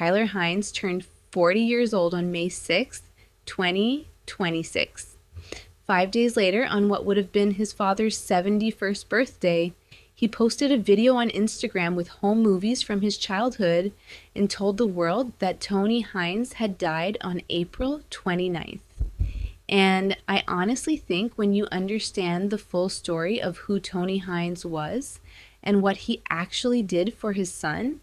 Tyler Hynes turned 40 years old on May 6th, 2026. 5 days later, on what would have been his father's 71st birthday, he posted a video on Instagram with home movies from his childhood and told the world that Tony Hines had died on April 29th. And I honestly think when you understand the full story of who Tony Hines was and what he actually did for his son,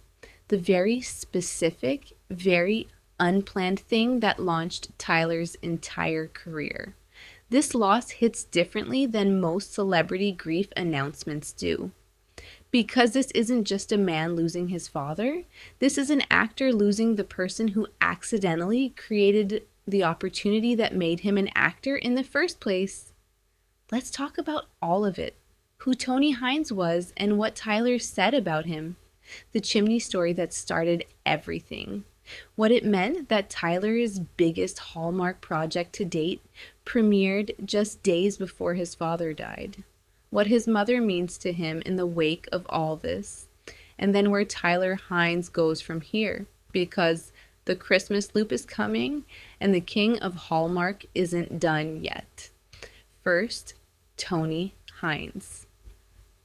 the very specific, very unplanned thing that launched Tyler's entire career. This loss hits differently than most celebrity grief announcements do. Because this isn't just a man losing his father, this is an actor losing the person who accidentally created the opportunity that made him an actor in the first place. Let's talk about all of it. Who Tony Hines was and what Tyler said about him. The chimney story that started everything. What it meant that Tyler's biggest Hallmark project to date premiered just days before his father died. What his mother means to him in the wake of all this. And then where Tyler Hines goes from here. Because the Christmas loop is coming and the king of Hallmark isn't done yet. First, Tony Hines.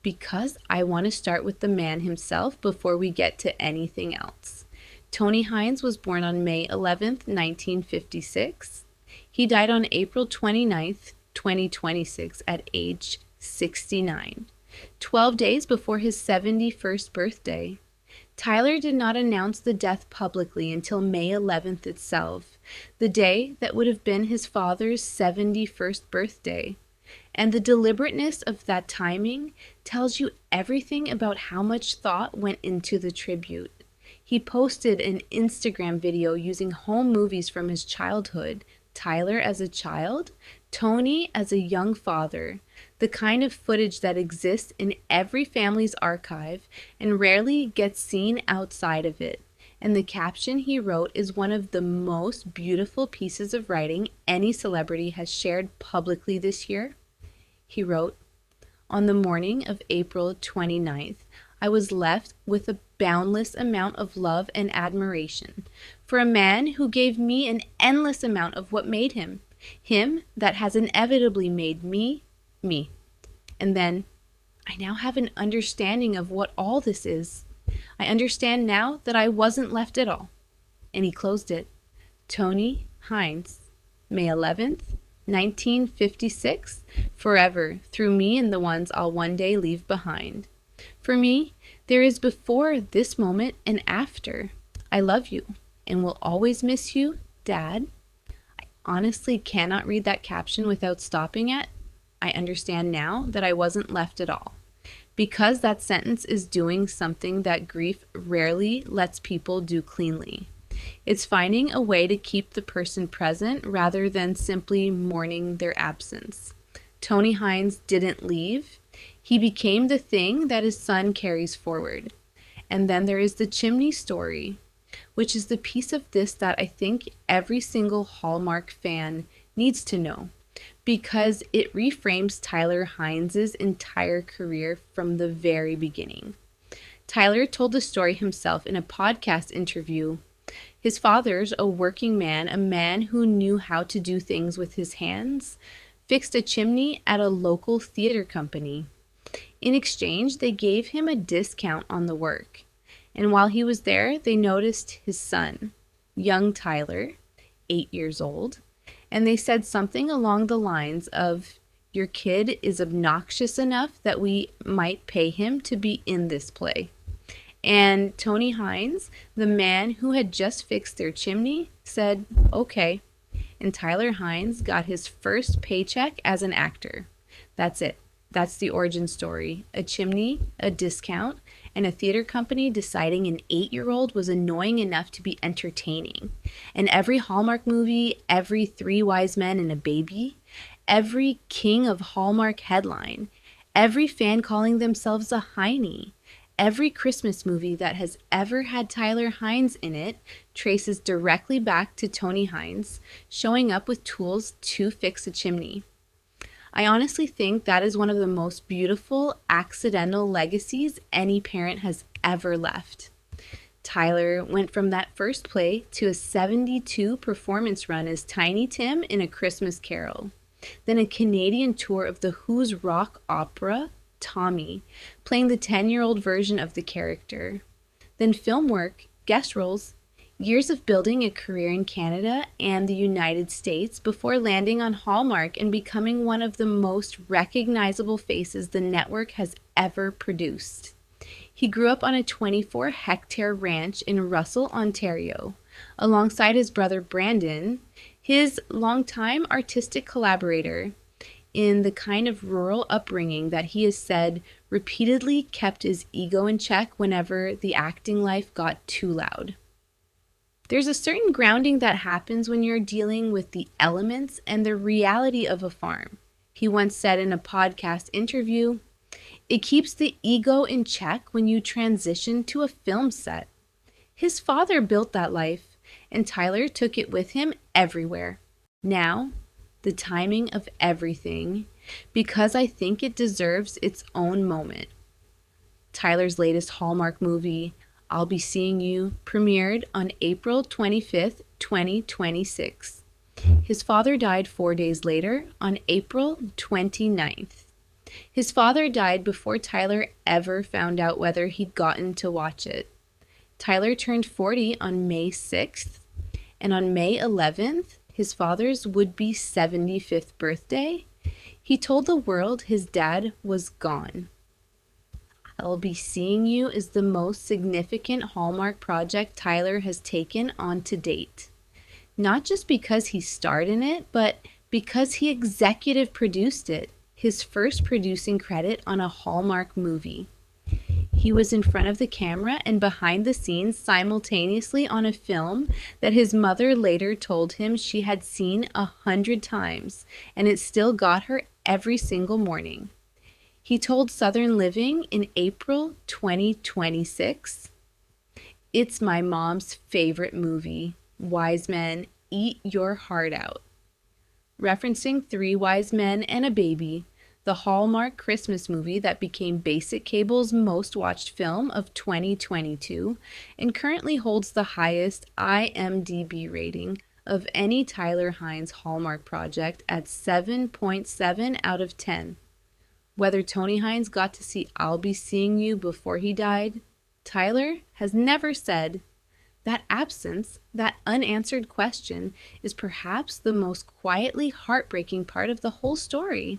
Because I want to start with the man himself before we get to anything else. Tony Hines was born on May 11th, 1956. He died on April 29th, 2026 at age 69, 12 days before his 71st birthday. Tyler did not announce the death publicly until May 11th itself, the day that would have been his father's 71st birthday. And the deliberateness of that timing tells you everything about how much thought went into the tribute. He posted an Instagram video using home movies from his childhood, Tyler as a child, Tony as a young father, the kind of footage that exists in every family's archive and rarely gets seen outside of it. And the caption he wrote is one of the most beautiful pieces of writing any celebrity has shared publicly this year. He wrote, "On the morning of April 29th, I was left with a boundless amount of love and admiration for a man who gave me an endless amount of what made him, him that has inevitably made me, me. And then, I now have an understanding of what all this is. I understand now that I wasn't left at all." And he closed it. Tony Hines, May 11th, 1956, forever, through me and the ones I'll one day leave behind. For me, there is before this moment and after. I love you and will always miss you, Dad. I honestly cannot read that caption without stopping at, I understand now that I wasn't left at all. Because that sentence is doing something that grief rarely lets people do cleanly. It's finding a way to keep the person present rather than simply mourning their absence. Tony Hines didn't leave. He became the thing that his son carries forward. And then there is the chimney story, which is the piece of this that I think every single Hallmark fan needs to know, because it reframes Tyler Hines' entire career from the very beginning. Tyler told the story himself in a podcast interview. His father's a working man, a man who knew how to do things with his hands, fixed a chimney at a local theater company. In exchange, they gave him a discount on the work. And while he was there, they noticed his son, young Tyler, 8 years old, and they said something along the lines of, "Your kid is obnoxious enough that we might pay him to be in this play." And Tony Hines, the man who had just fixed their chimney, said, "Okay." And Tyler Hines got his first paycheck as an actor. That's it. That's the origin story. A chimney, a discount, and a theater company deciding an 8-year-old was annoying enough to be entertaining. And every Hallmark movie, every Three Wise Men and a Baby, every King of Hallmark headline, every fan calling themselves a Hynes, every Christmas movie that has ever had Tyler Hines in it traces directly back to Tony Hines showing up with tools to fix a chimney. I honestly think that is one of the most beautiful accidental legacies any parent has ever left. Tyler went from that first play to a 72 performance run as Tiny Tim in A Christmas Carol, then a Canadian tour of The Who's rock opera, Tommy, playing the 10-year-old version of the character, then film work, guest roles, years of building a career in Canada and the United States before landing on Hallmark and becoming one of the most recognizable faces the network has ever produced. He grew up on a 24-hectare ranch in Russell, Ontario, alongside his brother Brandon, his longtime artistic collaborator, in the kind of rural upbringing that he has said repeatedly kept his ego in check whenever the acting life got too loud. There's a certain grounding that happens when you're dealing with the elements and the reality of a farm. He once said in a podcast interview, "It keeps the ego in check when you transition to a film set." His father built that life, and Tyler took it with him everywhere. Now, the timing of everything, because I think it deserves its own moment. Tyler's latest Hallmark movie, I'll Be Seeing You, premiered on April 25th, 2026. His father died 4 days later on April 29th. His father died before Tyler ever found out whether he'd gotten to watch it. Tyler turned 40 on May 6th, and on May 11th, his father's would-be 75th birthday, he told the world his dad was gone. I'll Be Seeing You is the most significant Hallmark project Tyler has taken on to date. Not just because he starred in it, but because he executive produced it, his first producing credit on a Hallmark movie. He was in front of the camera and behind the scenes simultaneously on a film that his mother later told him she had seen 100 times, and it still got her every single morning. He told Southern Living in April 2026, "It's my mom's favorite movie. Wise Men, eat your heart out." Referencing Three Wise Men and a Baby, the Hallmark Christmas movie that became Basic Cable's most watched film of 2022 and currently holds the highest IMDb rating of any Tyler Hynes Hallmark project at 7.7 out of 10. Whether Tony Hines got to see I'll Be Seeing You before he died, Tyler has never said. That absence, that unanswered question, is perhaps the most quietly heartbreaking part of the whole story.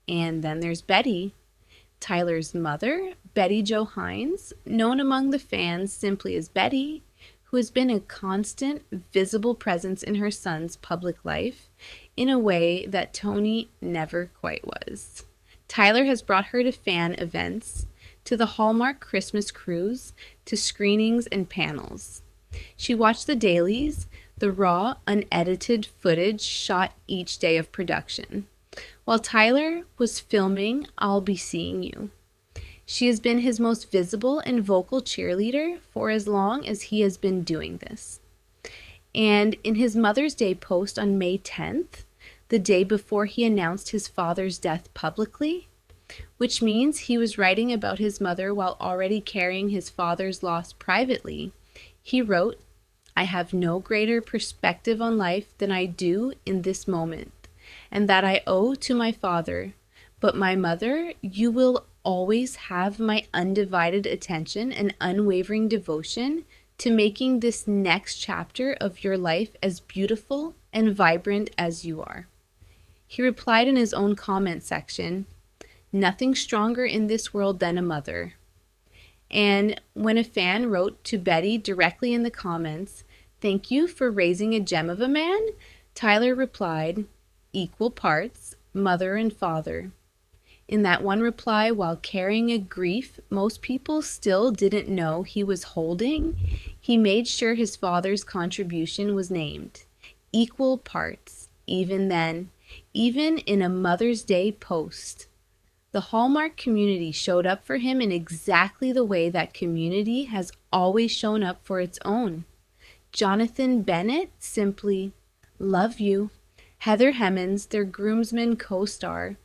And then there's Betty, Tyler's mother, Betty Jo Hynes, known among the fans simply as Betty, who has been a constant, visible presence in her son's public life in a way that Tony never quite was. Tyler has brought her to fan events, to the Hallmark Christmas cruise, to screenings and panels. She watched the dailies, the raw, unedited footage shot each day of production, while Tyler was filming I'll Be Seeing You. She has been his most visible and vocal cheerleader for as long as he has been doing this. And in his Mother's Day post on May 10th, the day before he announced his father's death publicly, which means he was writing about his mother while already carrying his father's loss privately, he wrote, "I have no greater perspective on life than I do in this moment, and that I owe to my father. But my mother, you will always have my undivided attention and unwavering devotion to making this next chapter of your life as beautiful and vibrant as you are." He replied in his own comment section, "Nothing stronger in this world than a mother." And when a fan wrote to Betty directly in the comments, "Thank you for raising a gem of a man," Tyler replied, "Equal parts, mother and father." In that one reply, while carrying a grief most people still didn't know he was holding, he made sure his father's contribution was named. Equal parts, even then, even in a Mother's Day post. The Hallmark community showed up for him in exactly the way that community has always shown up for its own. Jonathan Bennett simply, "Love you." Heather Hemmons, their groomsman co-star,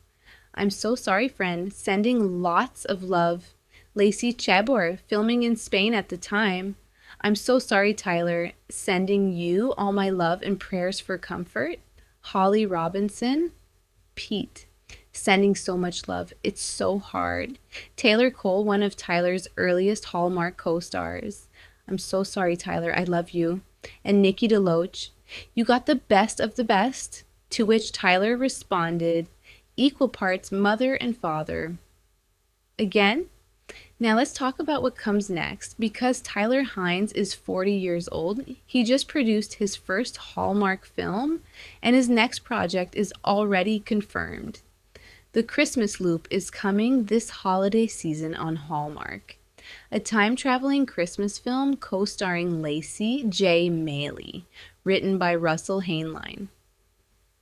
"I'm so sorry, friend, sending lots of love. Lacey Chabor, filming in Spain at the time. I'm so sorry, Tyler. Sending you all my love and prayers for comfort. Holly Robinson. Pete. Sending so much love. It's so hard. Taylor Cole, one of Tyler's earliest Hallmark co-stars. I'm so sorry, Tyler. I love you. And Nikki DeLoach. You got the best of the best. To which Tyler responded, equal parts mother and father. Again? Now let's talk about what comes next. Because Tyler Hynes is 40 years old, he just produced his first Hallmark film, and his next project is already confirmed. The Christmas Loop is coming this holiday season on Hallmark. A time-traveling Christmas film co-starring Lacey J. Mailey, written by Russell Heinlein.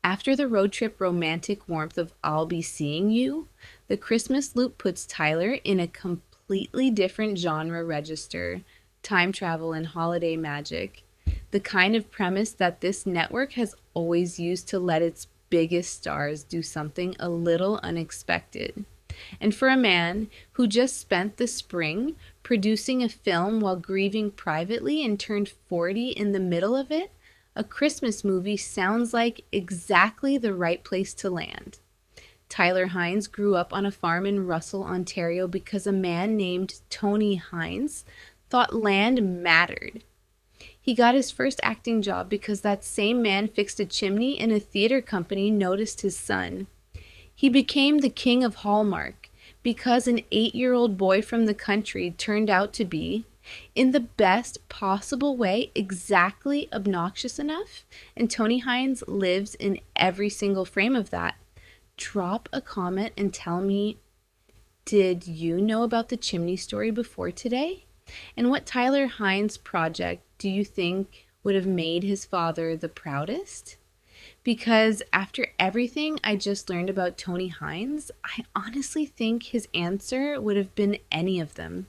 After the road trip romantic warmth of I'll Be Seeing You, the Christmas Loop puts Tyler in a completely different genre register, time travel and holiday magic, the kind of premise that this network has always used to let its biggest stars do something a little unexpected. And for a man who just spent the spring producing a film while grieving privately and turned 40 in the middle of it, a Christmas movie sounds like exactly the right place to land. Tyler Hynes grew up on a farm in Russell, Ontario because a man named Tony Hines thought land mattered. He got his first acting job because that same man fixed a chimney and a theater company noticed his son. He became the king of Hallmark because an 8-year-old boy from the country turned out to be, in the best possible way, exactly obnoxious enough, and Tony Hines lives in every single frame of that. Drop a comment and tell me, did you know about the chimney story before today? And what Tyler Hynes project do you think would have made his father the proudest? Because after everything I just learned about Tony Hines, I honestly think his answer would have been any of them.